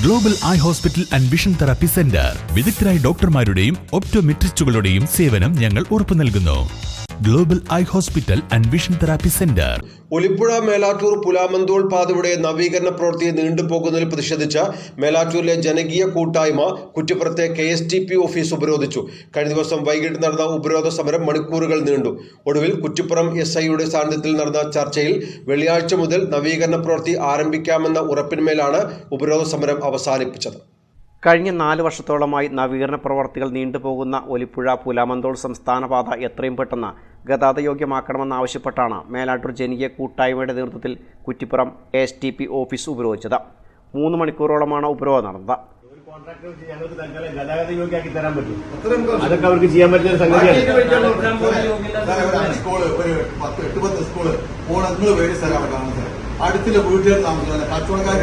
Global eye hospital and vision therapy centre വിദഗ്ധരായ ഡോക്ടർമാരുടെയും ഒപ്റ്റോമെട്രിസ്റ്റുകളുടെയും സേവനം ഞങ്ങൾ ഉറപ്പു നൽകുന്നു. Global eye hospital and vision therapy centre. Olippuzha Melattur Pulamanthole പാതയുടെ നവീകരണ പ്രവൃത്തി നീണ്ടുപോകുന്നതിൽ പ്രതിഷേധിച്ച് മേലാറ്റൂരിലെ ജനകീയ കൂട്ടായ്മ കുറ്റിപ്പുറത്തെ KSTP ഓഫീസ് ഉപരോധിച്ചു. കഴിഞ്ഞ ദിവസം വൈകിട്ട് നടന്ന ഉപരോധ സമരം മണിക്കൂറുകൾ നീണ്ടു. ഒടുവിൽ കുറ്റിപ്പുറം SIയുടെ സാന്നിധ്യത്തിൽ നടന്ന ചർച്ചയിൽ വെള്ളിയാഴ്ച മുതൽ നവീകരണ പ്രവൃത്തി ആരംഭിക്കാമെന്ന ഉറപ്പിന്മേലാണ് ഉപരോധ സമരം അവസാനിപ്പിച്ചത്. കഴിഞ്ഞ 4 വർഷത്തോളമായി നവീകരണ പ്രവർത്തികൾ നീണ്ടുപോകുന്ന ഒലിപ്പുഴ പുലാമന്തോൾ സംസ്ഥാന പാത എത്രയും പെട്ടെന്ന് ഗതാഗതയോഗ്യമാക്കണമെന്നാവശ്യപ്പെട്ടാണ് മേലാറ്റൂർ ജനകീയ കൂട്ടായ്മയുടെ നേതൃത്വത്തിൽ കുറ്റിപ്പുറം KSTP ഓഫീസ് ഉപരോധിച്ചത്. 3 മണിക്കൂറോളമാണ് ഉപരോധം നടന്നത്. അതൊക്കെ അവർക്ക് ചെയ്യാൻ പറ്റുന്ന സംഗതിയാണ്. അടുത്തുള്ള വീട്ടുകാർ താമസിക്കുന്ന കച്ചവടക്കാർ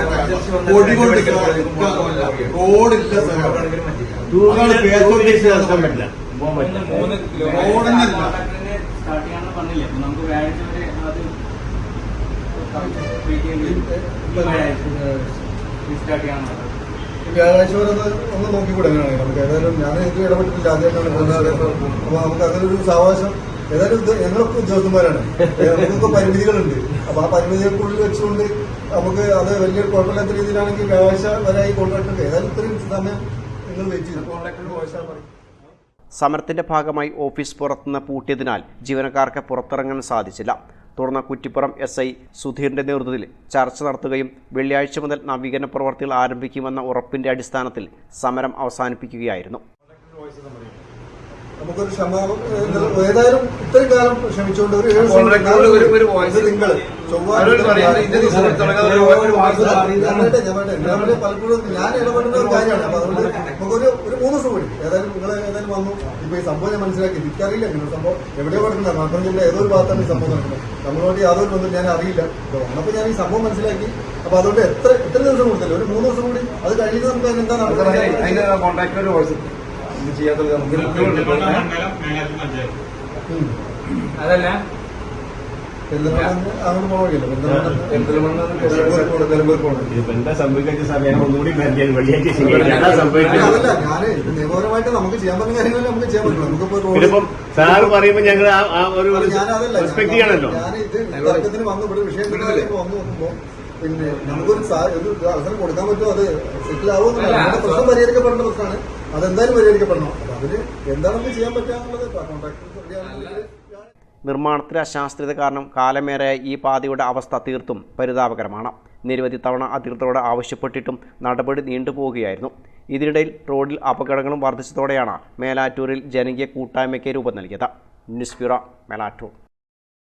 വ്യാഴാഴ്ച വരെ ഒന്ന് നോക്കിക്കൂടെ എങ്ങനെയാണ് നമുക്ക്? ഏതായാലും ഞാൻ ഇത് ഇടപെട്ടിട്ടില്ല, ആദ്യമായിട്ടാണ്. അപ്പൊ നമുക്ക് അതിനൊരു സാവകാശം. ഏതായാലും ഞങ്ങളൊക്കെ ഉദ്യോഗസ്ഥന്മാരാണ്, നമുക്കൊക്കെ പരിമിതികളുണ്ട്. അപ്പൊ ആ പരിമിതികൾക്കുള്ളിൽ വെച്ചുകൊണ്ട് നമുക്ക് അത് വലിയൊരു കുഴപ്പമില്ലാത്ത രീതിയിലാണെങ്കിൽ വ്യാഴാഴ്ച വരെ ഈ കോൺട്രാക്ടർക്ക് ഏതായാലും ഇത്രയും സമയം നിങ്ങൾ വെയിറ്റ് ചെയ്തു. കോൺട്രാക്ടറിന് വോയിസ് പറയും. സമരത്തിന്റെ ഭാഗമായി ഓഫീസ് പുറത്തുനിന്ന് പൂട്ടിയതിനാൽ ജീവനക്കാർക്ക് പുറത്തിറങ്ങാൻ സാധിച്ചില്ല. തുടർന്ന് കുറ്റിപ്പുറം SI സുധീറിന്റെ നേതൃത്വത്തിൽ ചർച്ച നടത്തുകയും വെള്ളിയാഴ്ച മുതൽ നവീകരണ പ്രവർത്തികൾ ആരംഭിക്കുമെന്ന ഉറപ്പിന്റെ അടിസ്ഥാനത്തിൽ സമരം അവസാനിപ്പിക്കുകയായിരുന്നു. നമുക്കൊരു ഏതായാലും ഇത്രയും കാലം ശ്രമിച്ചുകൊണ്ട് പലപ്പോഴും ഞാൻ ഇടപെടുന്ന ഒരു കാര്യമാണ്. അപ്പൊ അതുകൊണ്ട് നമുക്കൊരു 3 ദിവസം കൂടി ഏതായാലും നിങ്ങൾ ഏതായാലും വന്നു. ഇപ്പൊ ഈ സംഭവം ഞാൻ മനസ്സിലാക്കി. എനിക്കറിയില്ല ഇങ്ങനെ സംഭവം എവിടെയോ പഠിക്കുന്നത്. മലപ്പുറം ജില്ല ഏതോ ഒരു ഭാഗത്താണ് ഈ സംഭവം നടക്കുന്നത്. നമ്മളോട് യാതൊരു ബന്ധം ഞാൻ അറിയില്ല. വന്നപ്പോൾ ഞാൻ ഈ സംഭവം മനസ്സിലാക്കി. അപ്പൊ അതുകൊണ്ട് എത്ര ദിവസം കൊടുത്തില്ല, ഒരു 3 ദിവസം കൂടി. അത് കഴിഞ്ഞ് നമുക്ക് എന്താണ് കോൺട്രാക്ടർ അതല്ല അങ്ങോട്ട് പോകില്ല. എന്താ സംഭവിച്ച സമയം ഒന്നുകൂടി അതല്ല, ഞാന് നിയമപരമായിട്ട് നമുക്ക് ചെയ്യാൻ പറ്റുന്ന കാര്യങ്ങൾ നമുക്ക് ചെയ്യാൻ പറ്റില്ല. നമുക്കിപ്പോ സാറ് പറയുമ്പോൾ ഞങ്ങൾ ഞാനതല്ല, ഞാൻ ഇത് തർക്കത്തിന് വന്നു ഇവിടെ വിഷയം വന്നു നോക്കുമ്പോ പിന്നെ നമുക്കൊരു അവസരം കൊടുക്കാൻ പറ്റുമോ? അത് സെറ്റിൽ ആവുമെന്നില്ല. നമ്മുടെ പ്രശ്നം പരിഹരിക്കപ്പെടേണ്ട പ്രശ്നമാണ്. അതെന്തായാലും പരിഹരിക്കപ്പെടണം. അതിന് എന്താണെന്ന് ചെയ്യാൻ പറ്റാന്നുള്ളത് കോൺട്രാക്ടർ. നിർമ്മാണത്തിലെ അശാസ്ത്രീയത കാരണം കാലമേറെ ഈ പാതയുടെ അവസ്ഥ തീർത്തും പരിതാപകരമാണ്. നിരവധി തവണ അധികൃതരോട് ആവശ്യപ്പെട്ടിട്ടും നടപടി നീണ്ടുപോവുകയായിരുന്നു. ഇതിനിടയിൽ റോഡിൽ അപകടങ്ങളും വർദ്ധിച്ചതോടെയാണ് മേലാറ്റൂരിൽ ജനകീയ കൂട്ടായ്മയ്ക്ക് രൂപം നൽകിയത്. News bureau, Melattur.